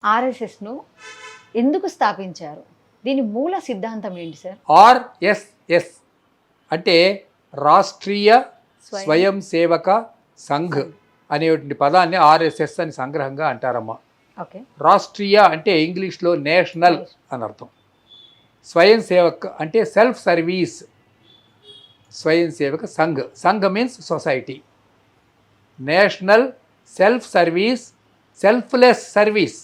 ఆర్ఎస్ఎస్‌ను ఎందుకు స్థాపించారు? దీని మూల సిద్ధాంతం ఏంటి సార్? ఆర్ఎస్ఎస్ అంటే రాష్ట్రీయ స్వయం సేవక సంఘ్ అనేటువంటి పదాన్ని ఆర్ఎస్ఎస్ అని సంగ్రహంగా అంటారమ్మా. ఓకే. రాష్ట్రీయ అంటే ఇంగ్లీష్లో నేషనల్ అని అర్థం. స్వయం సేవక్ అంటే self service. Swayam Sevak Sangh, Sangh means society. National self service, selfless service.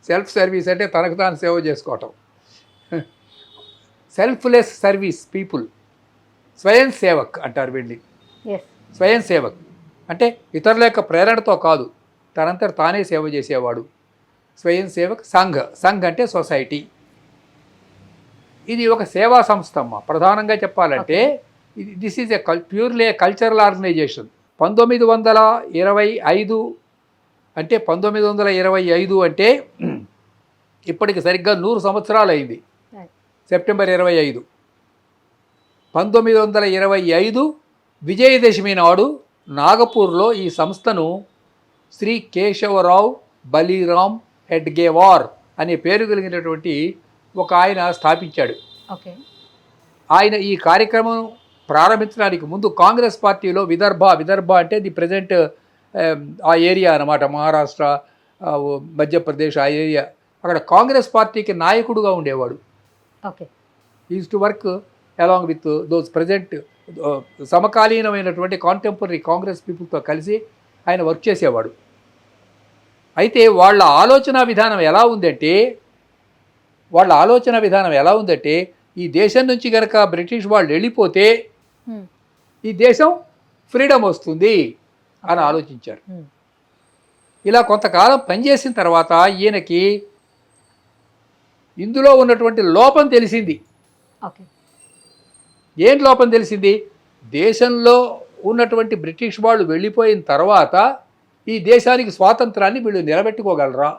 Self service అంటే తనకు తాను సేవ చేసుకోవటం. Selfless service people. Swayam Sevak అంటారు వీళ్ళని. స్వయం సేవక్ అంటే ఇతరుల యొక్క ప్రేరణతో కాదు, తనంతట తానే సేవ చేసేవాడు. స్వయం సేవక్ సంఘ్, సంఘ్ అంటే సొసైటీ. ఇది ఒక సేవా సంస్థ అమ్మ. ప్రధానంగా చెప్పాలంటే this is a purely cultural organisation. 1925 అంటే 1925 అంటే ఇప్పటికి సరిగ్గా 100 సంవత్సరాలు అయింది. సెప్టెంబర్ 25, 1925 విజయదశమి నాడు నాగపూర్లో ఈ సంస్థను శ్రీ కేశవరావు బలీరామ్ హెడ్గేవార్ అనే పేరు కలిగినటువంటి ఒక ఆయన స్థాపించాడు. ఆయన ఈ కార్యక్రమం ప్రారంభించడానికి ముందు కాంగ్రెస్ పార్టీలో విదర్భ అంటే ది ప్రజెంట్ ఆ ఏరియా అన్నమాట, మహారాష్ట్ర, మధ్యప్రదేశ్ ఆ ఏరియా, అక్కడ కాంగ్రెస్ పార్టీకి నాయకుడుగా ఉండేవాడు. Is to work along with those present సమకాలీనమైనటువంటి కాంటెంపరీ కాంగ్రెస్ పీపుల్తో కలిసి ఆయన వర్క్ చేసేవాడు. అయితే వాళ్ళ ఆలోచన విధానం ఎలా ఉందంటే ఈ దేశం నుంచి కనుక బ్రిటిష్ వాళ్ళు వెళ్ళిపోతే ఈ దేశం ఫ్రీడమ్ వస్తుంది అని ఆలోచించారు. ఇలా కొంతకాలం పనిచేసిన తర్వాత ఈయనకి ఇందులో ఉన్నటువంటి లోపం తెలిసింది. ఏం లోపం తెలిసింది? దేశంలో ఉన్నటువంటి బ్రిటిష్ వాళ్ళు వెళ్ళిపోయిన తర్వాత ఈ దేశానికి స్వాతంత్రాన్ని వీళ్ళు నిలబెట్టుకోగలరా?